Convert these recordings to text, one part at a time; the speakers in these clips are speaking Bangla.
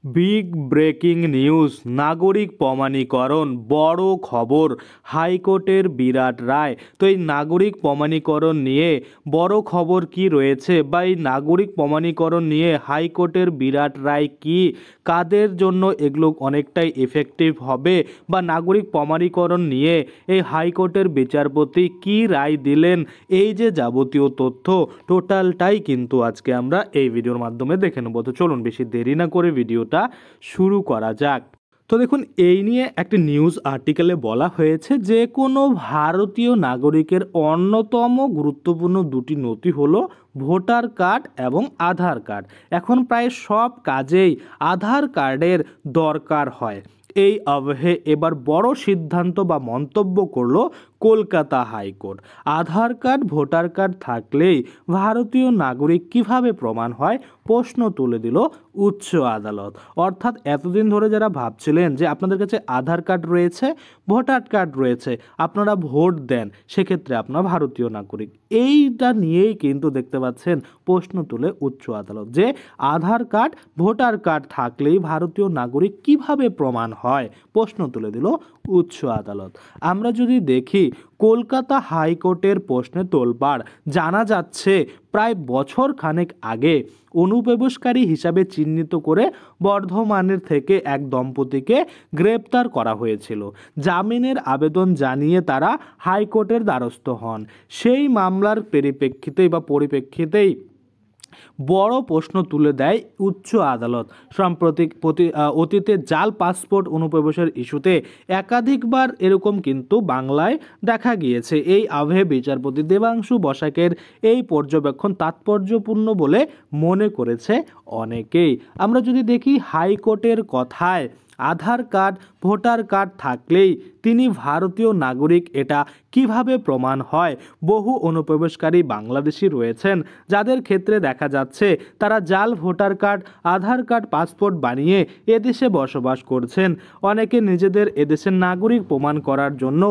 বিগ ব্রেকিং নিউজ, নাগরিক প্রমাণীকরণ বড় খবর, হাইকোর্টের বিরাট রায়। তো এই নাগরিক প্রমাণীকরণ নিয়ে বড় খবর কি রয়েছে, বা এই নাগরিক প্রমাণীকরণ নিয়ে হাইকোর্টের বিরাট রায় কি, কাদের জন্য এগুলো অনেকটাই এফেক্টিভ হবে, বা নাগরিক প্রমাণীকরণ নিয়ে এই হাইকোর্টের বিচারপতি কি রায় দিলেন, এই যে যাবতীয় তথ্য টোটালটাই কিন্তু আজকে আমরা এই ভিডিওর মাধ্যমে দেখে নেব। তো চলুন বেশি দেরি না করে ভিডিওটা শুরু করা যাক। তো দেখুন, এই নিয়ে একটি নিউজ আর্টিকেলে বলা হয়েছে যে কোনো ভারতীয় নাগরিকের অন্যতম গুরুত্বপূর্ণ দুটি নথি হলো ভোটার কার্ড এবং আধার কার্ড। এখন প্রায় সব কাজেই আধার কার্ডের দরকার হয়। এই আবহে এবার বড় সিদ্ধান্ত বা মন্তব্য করলো কলকাতা হাইকোর্ট। আধার কার্ড ভোটার কার্ড থাকলেই ভারতীয় নাগরিক কিভাবে প্রমাণ হয়, প্রশ্ন তুলে দিল উচ্চ আদালত। অর্থাৎ এতদিন ধরে যারা ভাবছিলেন যে আপনাদের কাছে আধার কার্ড রয়েছে, ভোটার কার্ড রয়েছে, আপনারা ভোট দেন, সেক্ষেত্রে আপনারা ভারতীয় নাগরিক, এইটা নিয়েই কিন্তু দেখতে পাচ্ছেন প্রশ্ন তুলে উচ্চ আদালত যে আধার কার্ড ভোটার কার্ড থাকলেই ভারতীয় নাগরিক কিভাবে প্রমাণ হয়, প্রশ্ন তুলে দিল উচ্চ আদালত। আমরা যদি দেখি কলকাতা হাইকোর্টের প্রশ্নে তোলপাড়, জানা যাচ্ছে প্রায় বছর খানেক আগে অনুপ্রবেশকারী হিসাবে চিহ্নিত করে বর্ধমানের থেকে এক দম্পতিকে গ্রেপ্তার করা হয়েছিল। জামিনের আবেদন জানিয়ে তারা হাইকোর্টের দ্বারস্থ হন। সেই মামলার পরিপ্রেক্ষিতেই বড় প্রশ্ন তুলে দেয় উচ্চ আদালত। সাম্প্রতিক অতীতে জাল পাসপোর্ট অনুপ্রবেশের ইস্যুতে একাধিকবার এরকম কিন্তু বাংলায় দেখা গিয়েছে। এই আবহে বিচারপতি দেবাংশু বসাকের এই পর্যবেক্ষণ তাৎপর্যপূর্ণ বলে মনে করেছে অনেকেই। আমরা যদি দেখি হাইকোর্টের কথায় আধার কার্ড ভোটার কার্ড থাকলেই তিনি ভারতীয় নাগরিক, এটা কিভাবে প্রমাণ হয়? বহু অনুপ্রবেশকারী বাংলাদেশি রয়েছেন যাদের ক্ষেত্রে দেখা যাচ্ছে তারা জাল ভোটার কার্ড, আধার কার্ড, পাসপোর্ট বানিয়ে এদেশে বসবাস করছেন। অনেকে নিজেদের এদেশের নাগরিক প্রমাণ করার জন্য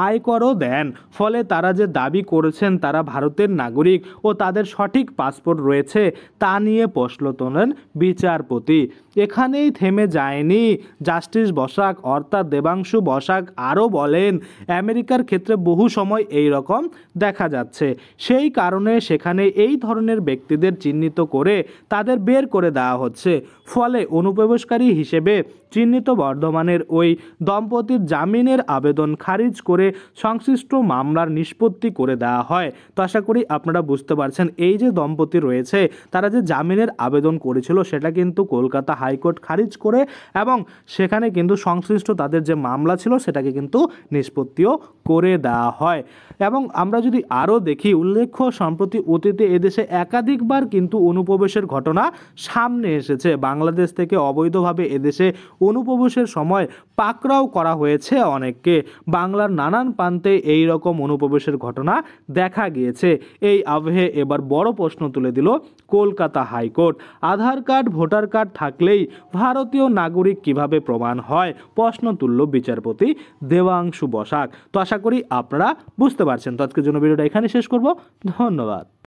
আয়করও দেন। ফলে তারা যে দাবি করেছেন তারা ভারতের নাগরিক ও তাদের সঠিক পাসপোর্ট রয়েছে, তা নিয়ে প্রশ্ন তোলেন বিচারপতি। এখানেই থেমে যায়নি জাস্টিস বসাক, অর্থাৎ দেবাংশু বসাক আরও বলেন, আমেরিকার ক্ষেত্রে বহু সময় এই রকম দেখা যাচ্ছে। সেই কারণে সেখানে এই ধরনের ব্যক্তিদের চিহ্নিত করে তাদের বের করে দেওয়া হচ্ছে। ফলে অনুপ্রবেশকারী হিসেবে চিহ্নিত বর্ধমানের ওই দম্পতির জামিনের আবেদন খারিজ করে সংশ্লিষ্ট মামলার নিষ্পত্তি করে দেওয়া হয়। তো আশা করি আপনারা বুঝতে পারছেন, এই যে দম্পতি রয়েছে তারা যে জামিনের আবেদন করেছিল সেটা কিন্তু কলকাতা হাইকোর্ট খারিজ করে, এবং সেখানে কিন্তু সংশ্লিষ্ট তাদের যে মামলা ছিল সেটাকে কিন্তু নিষ্পত্তিও করে দেওয়া হয়। এবং আমরা যদি আরও দেখি, উল্লেখ্য সম্প্রতি অতীতে এদেশে একাধিকবার কিন্তু অনুপ্রবেশের ঘটনা সামনে এসেছে। বাংলাদেশ থেকে অবৈধভাবে এদেশে অনুপ্রবেশের সময় পাকড়াও করা হয়েছে অনেককে। বাংলার নানান প্রান্তে এই রকম অনুপ্রবেশের ঘটনা দেখা গিয়েছে। এই আবহে এবার বড় প্রশ্ন তুলে দিল কলকাতা হাইকোর্ট। আধার কার্ড ভোটার কার্ড থাকলেই ভারতীয় নাগরিক কিভাবে প্রমাণ হয়, প্রশ্ন তুলল বিচারপতি দেবাংশু বসাক। তো আশা করি আপনারা বুঝতে পারছেন। তো আজকের জন্য ভিডিওটা এখানে শেষ করব। ধন্যবাদ।